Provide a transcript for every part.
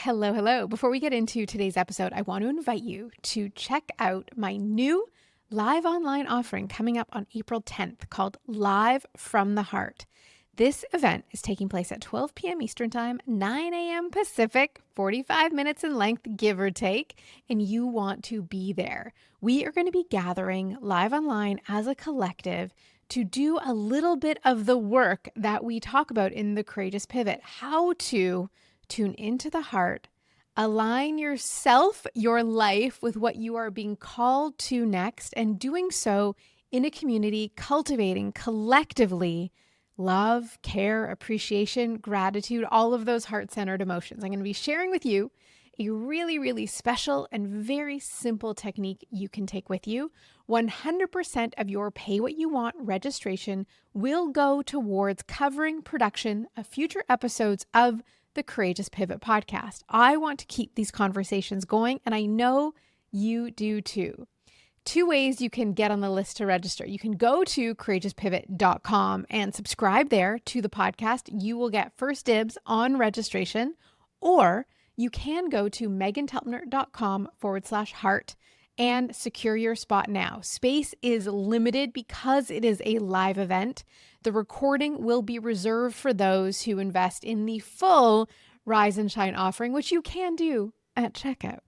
Hello, hello. Before we get into today's episode, I want to invite you to check out my new live online offering coming up on April 10th called Live from the Heart. This event is taking place at 12 p.m. Eastern Time, 9 a.m. Pacific, 45 minutes in length, give or take, and you want to be there. We are going to be gathering live online as a collective to do a little bit of the work that we talk about in the Courageous Pivot, how to tune into the heart, align yourself, your life with what you are being called to next, and doing so in a community, cultivating collectively love, care, appreciation, gratitude, all of those heart-centered emotions. I'm going to be sharing with you a really, really special and very simple technique you can take with you. 100% of your Pay What You Want registration will go towards covering production of future episodes of the Courageous Pivot podcast. I want to keep these conversations going, and I know you do too. 2 ways you can get on the list to register. You can go to courageouspivot.com and subscribe there to the podcast. You will get first dibs on registration, or you can go to meghantelpner.com/heart and secure your spot now. Space is limited because it is a live event. The recording will be reserved for those who invest in the full Rise and Shine offering, which you can do at checkout.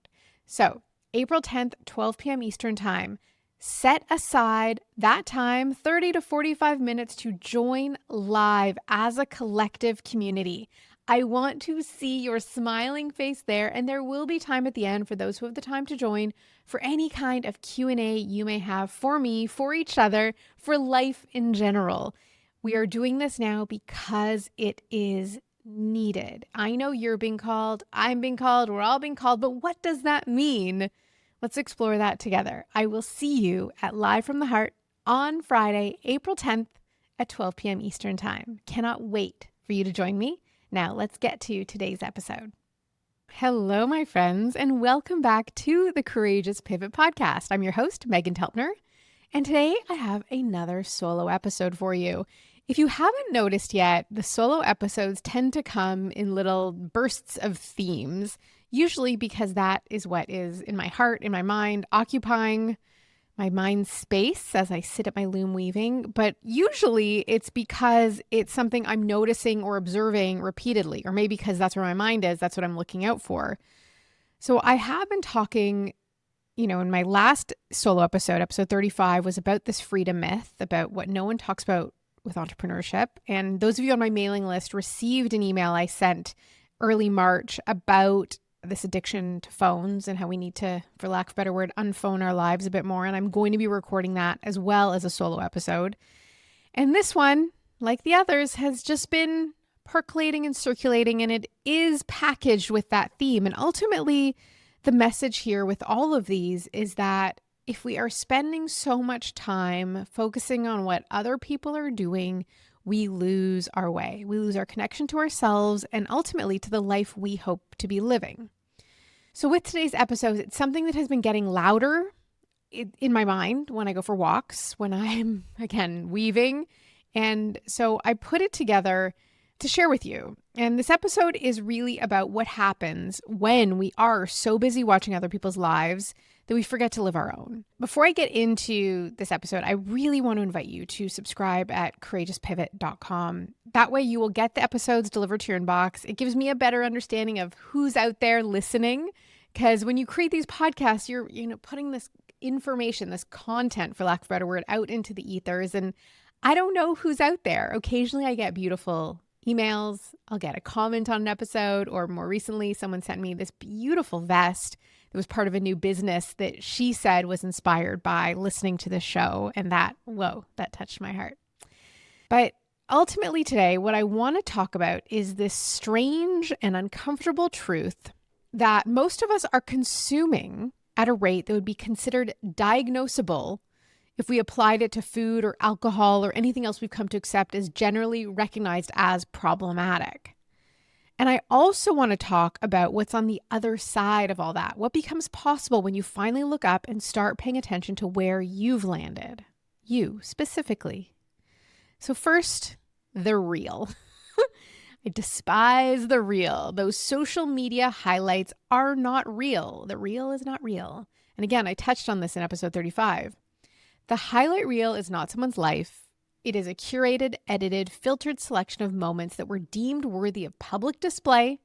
So April 10th, 12 p.m. Eastern Time, set aside that time, 30 to 45 minutes, to join live as a collective community. I want to see your smiling face there, and there will be time at the end for those who have the time to join for any kind of Q&A you may have for me, for each other, for life in general. We are doing this now because it is needed. I know you're being called, I'm being called, we're all being called, but what does that mean? Let's explore that together. I will see you at Live from the Heart on Friday, April 10th at 12 p.m. Eastern Time. Cannot wait for you to join me. Now let's get to today's episode. Hello, my friends, and welcome back to the Courageous Pivot podcast. I'm your host, Meghan Telpner, and today I have another solo episode for you. If you haven't noticed yet, the solo episodes tend to come in little bursts of themes, usually because that is what is in my heart, in my mind, occupying my mind space as I sit at my loom weaving. But usually it's because it's something I'm noticing or observing repeatedly, or maybe because that's where my mind is, that's what I'm looking out for. So I have been talking, in my last solo episode, episode 35, was about this freedom myth, about what no one talks about with entrepreneurship. And those of you on my mailing list received an email I sent early March about this addiction to phones and how we need to, for lack of a better word, unphone our lives a bit more. And I'm going to be recording that as well as a solo episode. And this one, like the others, has just been percolating and circulating, and it is packaged with that theme. And ultimately, the message here with all of these is that if we are spending so much time focusing on what other people are doing, we lose our way. We lose our connection to ourselves and ultimately to the life we hope to be living. So with today's episode, it's something that has been getting louder in my mind when I go for walks, when I'm, again, weaving. And so I put it together to share with you. And this episode is really about what happens when we are so busy watching other people's lives that we forget to live our own. Before I get into this episode, I really want to invite you to subscribe at courageouspivot.com. That way you will get the episodes delivered to your inbox. It gives me a better understanding of who's out there listening, because when you create these podcasts, you're putting this information, this content, for lack of a better word, out into the ethers. And I don't know who's out there. Occasionally I get beautiful emails. I'll get a comment on an episode, or more recently, someone sent me this beautiful vest. It was part of a new business that she said was inspired by listening to this show. And that touched my heart. But ultimately today, what I want to talk about is this strange and uncomfortable truth that most of us are consuming at a rate that would be considered diagnosable if we applied it to food or alcohol or anything else we've come to accept as generally recognized as problematic. And I also want to talk about what's on the other side of all that. What becomes possible when you finally look up and start paying attention to where you've landed. You specifically. So first, the real. I despise the real. Those social media highlights are not real. The real is not real. And again, I touched on this in episode 35. The highlight reel is not someone's life. It is a curated, edited, filtered selection of moments that were deemed worthy of public display,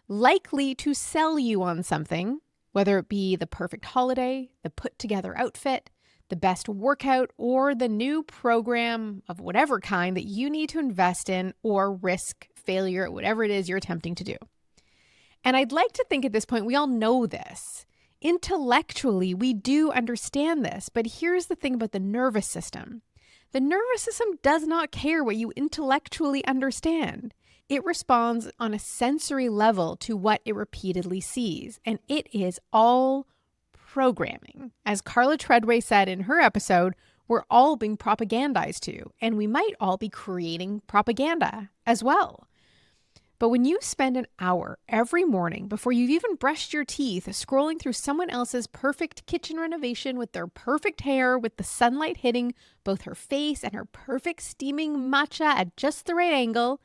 likely to sell you on something, whether it be the perfect holiday, the put together outfit, the best workout, or the new program of whatever kind that you need to invest in or risk failure at whatever it is you're attempting to do. And I'd like to think at this point, we all know this. Intellectually, we do understand this, but here's the thing about the nervous system. The nervous system does not care what you intellectually understand. It responds on a sensory level to what it repeatedly sees, and it is all programming. As Carla Treadway said in her episode, we're all being propagandized to, and we might all be creating propaganda as well. But when you spend an hour every morning before you've even brushed your teeth scrolling through someone else's perfect kitchen renovation with their perfect hair, with the sunlight hitting both her face and her perfect steaming matcha at just the right angle,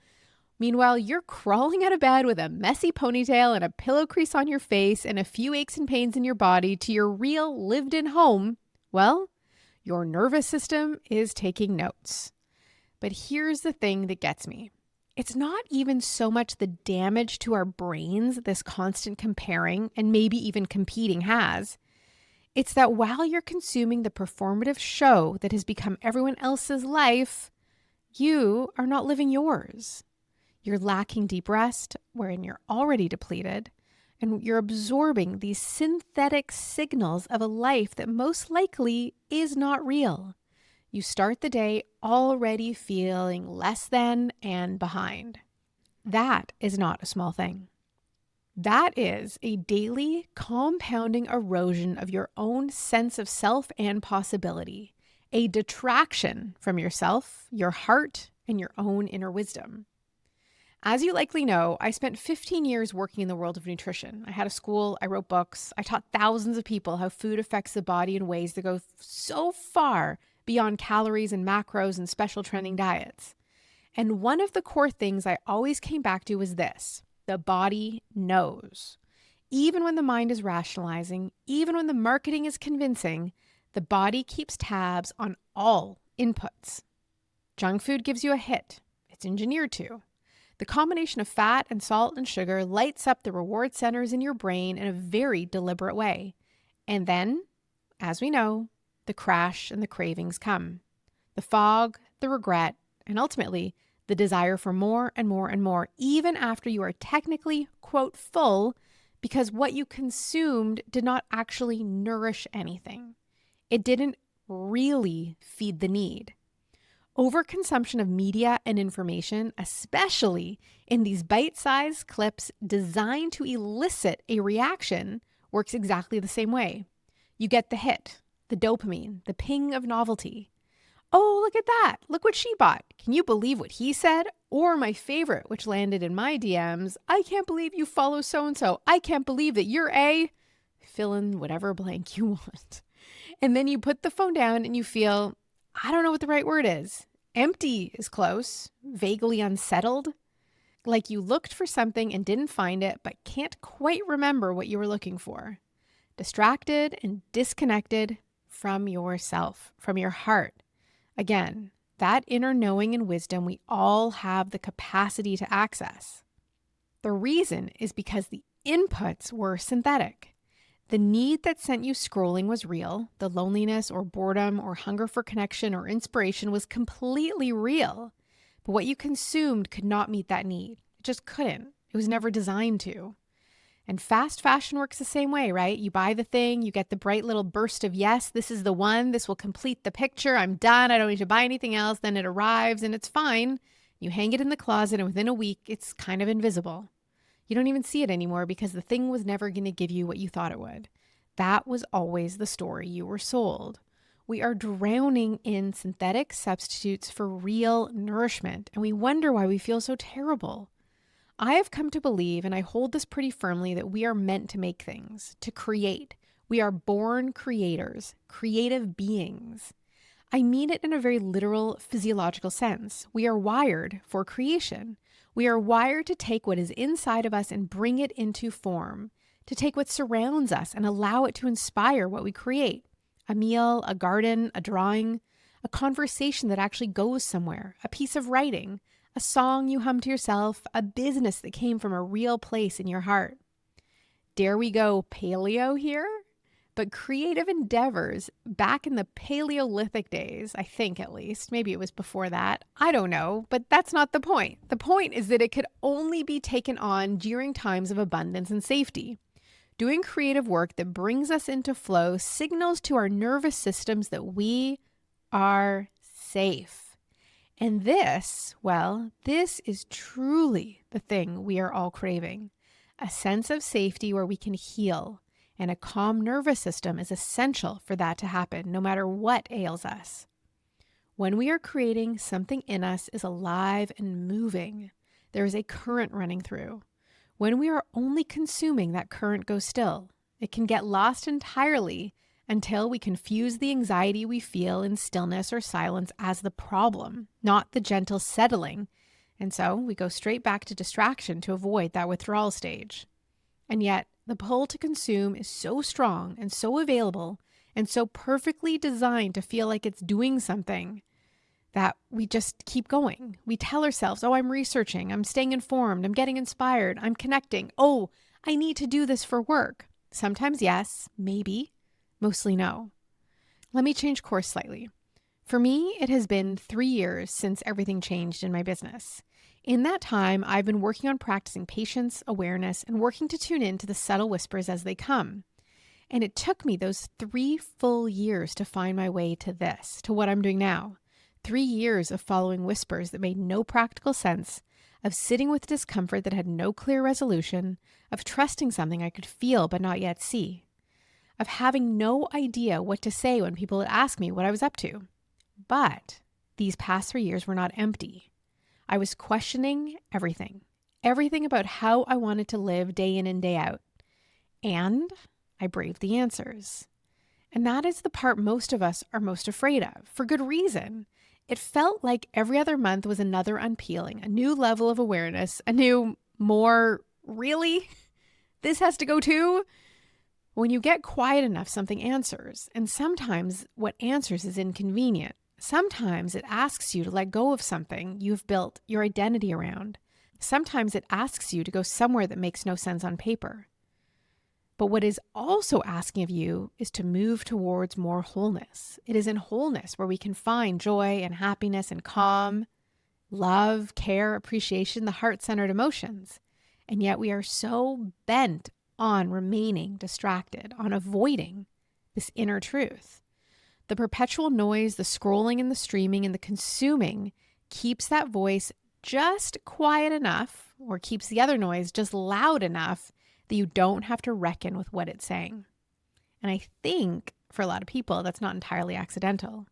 meanwhile you're crawling out of bed with a messy ponytail and a pillow crease on your face and a few aches and pains in your body to your real lived-in home, well, your nervous system is taking notes. But here's the thing that gets me. It's not even so much the damage to our brains this constant comparing and maybe even competing has. It's that while you're consuming the performative show that has become everyone else's life, you are not living yours. You're lacking deep rest, wherein you're already depleted, and you're absorbing these synthetic signals of a life that most likely is not real. You start the day already feeling less than and behind. That is not a small thing. That is a daily compounding erosion of your own sense of self and possibility, a detraction from yourself, your heart, and your own inner wisdom. As you likely know, I spent 15 years working in the world of nutrition. I had a school, I wrote books, I taught thousands of people how food affects the body in ways that go so far beyond calories and macros and special trending diets. And one of the core things I always came back to was this: the body knows. Even when the mind is rationalizing, even when the marketing is convincing, the body keeps tabs on all inputs. Junk food gives you a hit. It's engineered to. The combination of fat and salt and sugar lights up the reward centers in your brain in a very deliberate way. And then, as we know, the crash and the cravings come. The fog, the regret, and ultimately the desire for more and more and more, even after you are technically, quote, full, because what you consumed did not actually nourish anything. It didn't really feed the need. Overconsumption of media and information, especially in these bite-sized clips designed to elicit a reaction, works exactly the same way. You get the hit, the dopamine, the ping of novelty. Oh, look at that. Look what she bought. Can you believe what he said? Or my favorite, which landed in my DMs, I can't believe you follow so-and-so. I can't believe that you're a... fill in whatever blank you want. And then you put the phone down and you feel, I don't know what the right word is. Empty is close, vaguely unsettled, like you looked for something and didn't find it, but can't quite remember what you were looking for. Distracted and disconnected from yourself, from your heart. Again, that inner knowing and wisdom we all have the capacity to access. The reason is because the inputs were synthetic. The need that sent you scrolling was real. The loneliness or boredom or hunger for connection or inspiration was completely real. But what you consumed could not meet that need. It just couldn't. It was never designed to. And fast fashion works the same way, right? You buy the thing, you get the bright little burst of, yes, this is the one, this will complete the picture, I'm done, I don't need to buy anything else. Then it arrives and it's fine. You hang it in the closet and within a week, it's kind of invisible. You don't even see it anymore because the thing was never going to give you what you thought it would. That was always the story you were sold. We are drowning in synthetic substitutes for real nourishment, and we wonder why we feel so terrible. I have come to believe, and I hold this pretty firmly, that we are meant to make things, to create. We are born creators, creative beings. I mean it in a very literal physiological sense. We are wired for creation. We are wired to take what is inside of us and bring it into form, to take what surrounds us and allow it to inspire what we create. A meal, a garden, a drawing, a conversation that actually goes somewhere, a piece of writing, a song you hum to yourself, a business that came from a real place in your heart. Dare we go paleo here? But creative endeavors back in the Paleolithic days, I think at least, maybe it was before that, I don't know, but that's not the point. The point is that it could only be taken on during times of abundance and safety. Doing creative work that brings us into flow signals to our nervous systems that we are safe. And this is truly the thing we are all craving. A sense of safety where we can heal. And a calm nervous system is essential for that to happen, no matter what ails us. When we are creating, something in us is alive and moving. There is a current running through. When we are only consuming, that current goes still. It can get lost entirely until we confuse the anxiety we feel in stillness or silence as the problem, not the gentle settling. And so we go straight back to distraction to avoid that withdrawal stage. And yet, the pull to consume is so strong and so available and so perfectly designed to feel like it's doing something that we just keep going. We tell ourselves, oh, I'm researching, I'm staying informed, I'm getting inspired, I'm connecting. Oh, I need to do this for work. Sometimes yes, maybe, mostly no. Let me change course slightly. For me, it has been 3 years since everything changed in my business. In that time, I've been working on practicing patience, awareness, and working to tune in to the subtle whispers as they come. And it took me those 3 full years to find my way to this, to what I'm doing now. 3 years of following whispers that made no practical sense, of sitting with discomfort that had no clear resolution, of trusting something I could feel but not yet see, of having no idea what to say when people would ask me what I was up to. But these past 3 years were not empty. I was questioning everything about how I wanted to live day in and day out. And I braved the answers. And that is the part most of us are most afraid of, for good reason. It felt like every other month was another unpeeling, a new level of awareness, a new, more, really? This has to go too? When you get quiet enough, something answers. And sometimes what answers is inconvenient. Sometimes it asks you to let go of something you've built your identity around. Sometimes it asks you to go somewhere that makes no sense on paper. But what is also asking of you is to move towards more wholeness. It is in wholeness where we can find joy and happiness and calm, love, care, appreciation, the heart-centered emotions. And yet we are so bent on remaining distracted, on avoiding this inner truth. The perpetual noise, the scrolling and the streaming and the consuming keeps that voice just quiet enough, or keeps the other noise just loud enough that you don't have to reckon with what it's saying. And I think for a lot of people, that's not entirely accidental.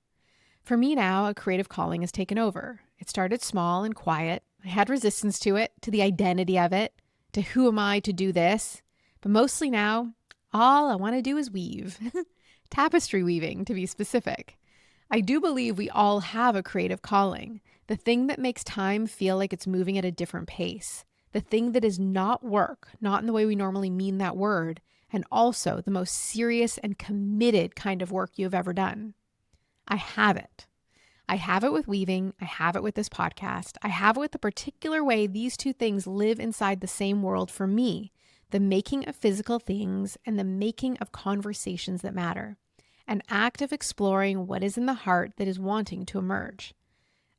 For me now, a creative calling has taken over. It started small and quiet. I had resistance to it, to the identity of it, to who am I to do this? But mostly now, all I want to do is weave. Tapestry weaving, to be specific. I do believe we all have a creative calling, the thing that makes time feel like it's moving at a different pace, the thing that is not work, not in the way we normally mean that word, and also the most serious and committed kind of work you have ever done. I have it. I have it with weaving. I have it with this podcast. I have it with the particular way these two things live inside the same world for me. The making of physical things and the making of conversations that matter. An act of exploring what is in the heart that is wanting to emerge.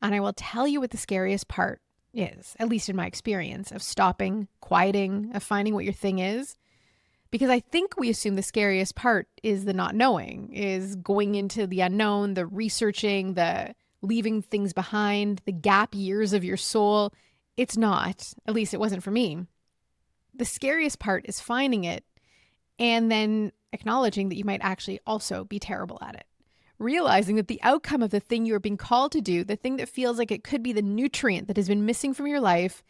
And I will tell you what the scariest part is, at least in my experience, of stopping, quieting, of finding what your thing is. Because I think we assume the scariest part is the not knowing, is going into the unknown, the researching, the leaving things behind, the gap years of your soul. It's not, at least it wasn't for me. The scariest part is finding it and then acknowledging that you might actually also be terrible at it. Realizing that the outcome of the thing you are being called to do, the thing that feels like it could be the nutrient that has been missing from your life,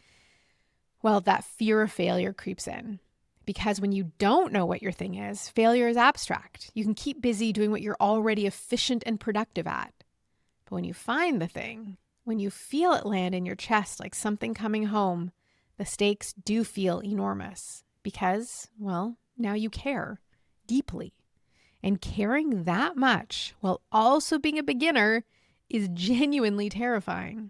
well, that fear of failure creeps in. Because when you don't know what your thing is, failure is abstract. You can keep busy doing what you're already efficient and productive at. But when you find the thing, When you feel it land in your chest like something coming home, the stakes do feel enormous because, well, now you care deeply. And caring that much while also being a beginner is genuinely terrifying.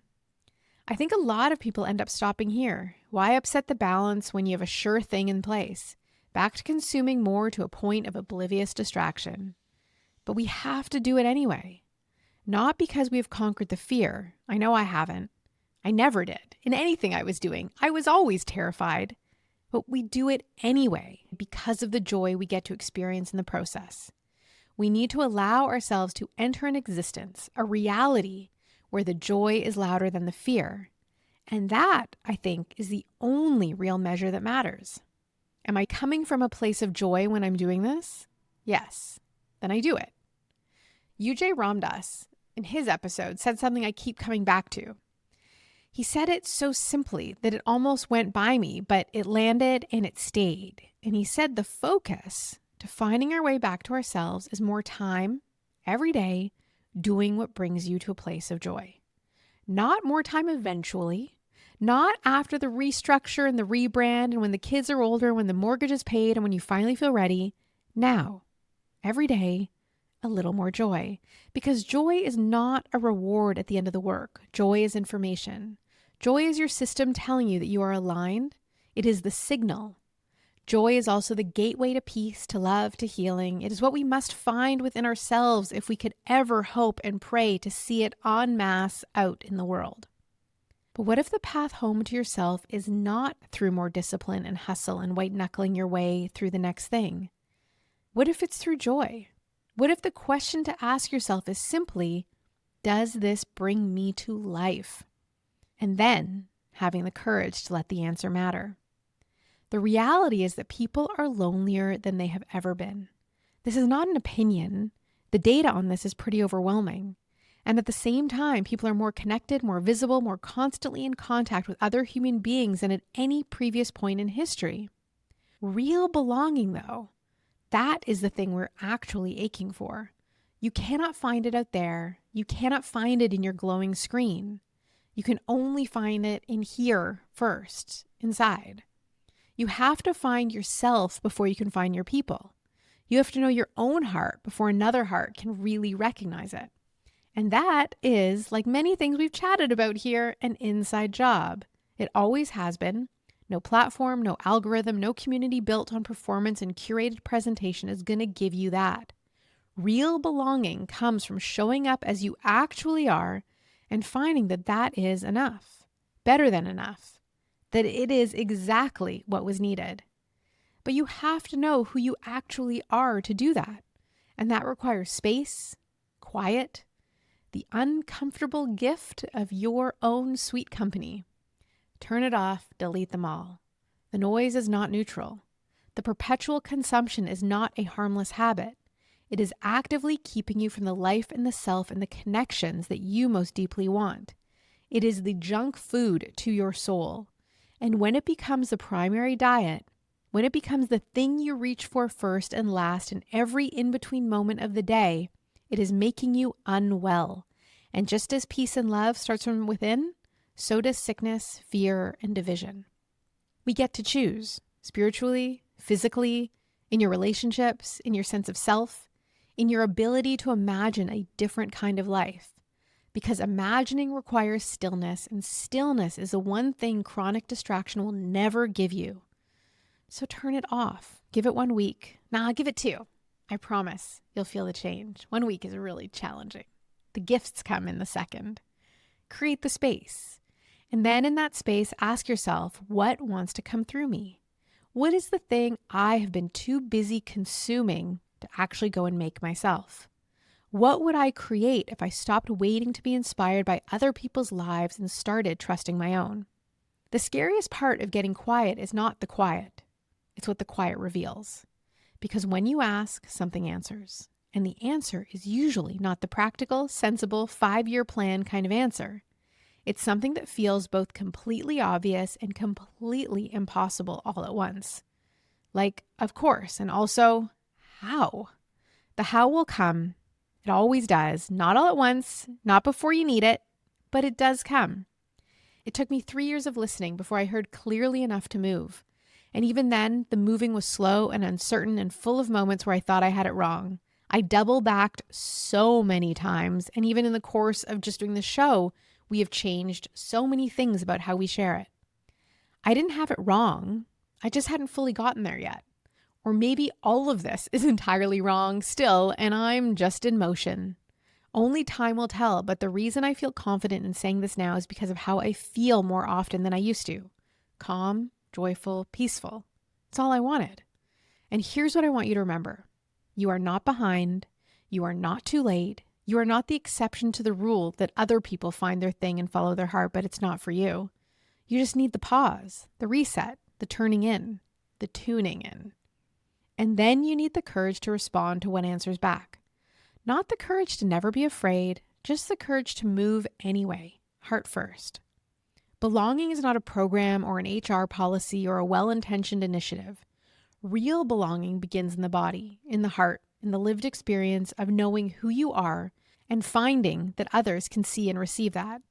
I think a lot of people end up stopping here. Why upset the balance when you have a sure thing in place? Back to consuming more to a point of oblivious distraction. But we have to do it anyway. Not because we have conquered the fear. I know I haven't. I never did. In anything I was doing, I was always terrified. But we do it anyway because of the joy we get to experience in the process. We need to allow ourselves to enter an existence, a reality where the joy is louder than the fear. And that, I think, is the only real measure that matters. Am I coming from a place of joy when I'm doing this? Yes. Then I do it. UJ Ramdas, in his episode, said something I keep coming back to. He said it so simply that it almost went by me, but it landed and it stayed. And he said the focus to finding our way back to ourselves is more time, every day, doing what brings you to a place of joy. Not more time eventually, not after the restructure and the rebrand and when the kids are older, when the mortgage is paid and when you finally feel ready. Now, every day, a little more joy. Because joy is not a reward at the end of the work. Joy is information. Joy is your system telling you that you are aligned. It is the signal. Joy is also the gateway to peace, to love, to healing. It is what we must find within ourselves if we could ever hope and pray to see it en masse out in the world. But what if the path home to yourself is not through more discipline and hustle and white-knuckling your way through the next thing? What if it's through joy? What if the question to ask yourself is simply, does this bring me to life? And then having the courage to let the answer matter. The reality is that people are lonelier than they have ever been. This is not an opinion. The data on this is pretty overwhelming. And at the same time, people are more connected, more visible, more constantly in contact with other human beings than at any previous point in history. Real belonging, though, that is the thing we're actually aching for. You cannot find it out there. You cannot find it in your glowing screen. You can only find it in here first, inside. You have to find yourself before you can find your people. You have to know your own heart before another heart can really recognize it. And that is, like many things we've chatted about here, an inside job. It always has been. No platform, no algorithm, no community built on performance and curated presentation is going to give you that. Real belonging comes from showing up as you actually are and finding that that is enough, better than enough, that it is exactly what was needed. But you have to know who you actually are to do that. And that requires space, quiet, the uncomfortable gift of your own sweet company. Turn it off, delete them all. The noise is not neutral. The perpetual consumption is not a harmless habit. It is actively keeping you from the life and the self and the connections that you most deeply want. It is the junk food to your soul. And when it becomes the primary diet, when it becomes the thing you reach for first and last in every in-between moment of the day, it is making you unwell. And just as peace and love starts from within, so does sickness, fear, and division. We get to choose, spiritually, physically, in your relationships, in your sense of self, in your ability to imagine a different kind of life. Because imagining requires stillness, and stillness is the one thing chronic distraction will never give you. So turn it off. Give it 1 week. Nah, give it 2. I promise you'll feel the change. 1 week is really challenging. The gifts come in the second. Create the space. And then in that space, ask yourself, what wants to come through me? What is the thing I have been too busy consuming to actually go and make myself? What would I create if I stopped waiting to be inspired by other people's lives and started trusting my own? The scariest part of getting quiet is not the quiet. It's what the quiet reveals. Because when you ask, something answers. And the answer is usually not the practical, sensible, 5-year plan kind of answer. It's something that feels both completely obvious and completely impossible all at once. Like, of course, and also, how? The how will come. It always does. Not all at once, not before you need it, but it does come. It took me 3 years of listening before I heard clearly enough to move. And even then, the moving was slow and uncertain and full of moments where I thought I had it wrong. I double backed so many times, and even in the course of just doing the show, we have changed so many things about how we share it. I didn't have it wrong. I just hadn't fully gotten there yet. Or maybe all of this is entirely wrong still, and I'm just in motion. Only time will tell, but the reason I feel confident in saying this now is because of how I feel more often than I used to. Calm, joyful, peaceful. It's all I wanted. And here's what I want you to remember. You are not behind. You are not too late. You are not the exception to the rule that other people find their thing and follow their heart, but it's not for you. You just need the pause, the reset, the turning in, the tuning in. And then you need the courage to respond to what answers back. Not the courage to never be afraid, just the courage to move anyway, heart first. Belonging is not a program or an HR policy or a well-intentioned initiative. Real belonging begins in the body, in the heart, in the lived experience of knowing who you are and finding that others can see and receive that.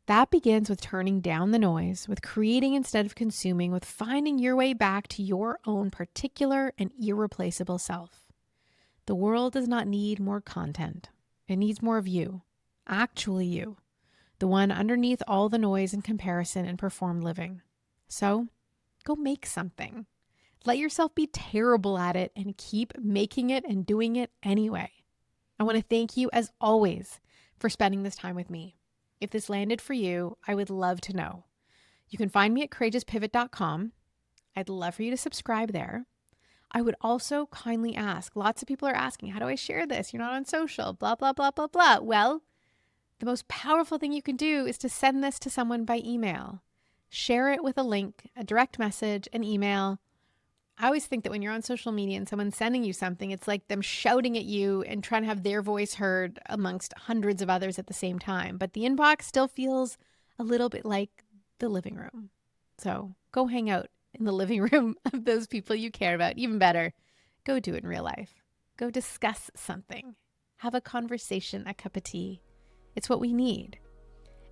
That begins with turning down the noise, with creating instead of consuming, with finding your way back to your own particular and irreplaceable self. The world does not need more content. It needs more of you, actually you, the one underneath all the noise and comparison and performed living. So go make something. Let yourself be terrible at it and keep making it and doing it anyway. I want to thank you as always for spending this time with me. If this landed for you, I would love to know. You can find me at courageouspivot.com. I'd love for you to subscribe there. I would also kindly ask, lots of people are asking, how do I share this? You're not on social, blah, blah, blah, blah, blah. Well, the most powerful thing you can do is to send this to someone by email. Share it with a link, a direct message, an email. I always think that when you're on social media and someone's sending you something, it's like them shouting at you and trying to have their voice heard amongst hundreds of others at the same time. But the inbox still feels a little bit like the living room. So go hang out in the living room of those people you care about. Even better, go do it in real life. Go discuss something. Have a conversation, a cup of tea. It's what we need.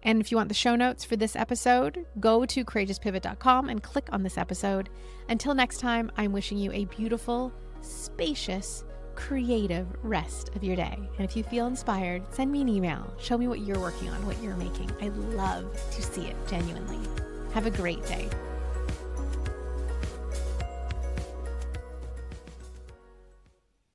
And if you want the show notes for this episode, go to courageouspivot.com and click on this episode. Until next time, I'm wishing you a beautiful, spacious, creative rest of your day. And if you feel inspired, send me an email. Show me what you're working on, what you're making. I'd love to see it genuinely. Have a great day.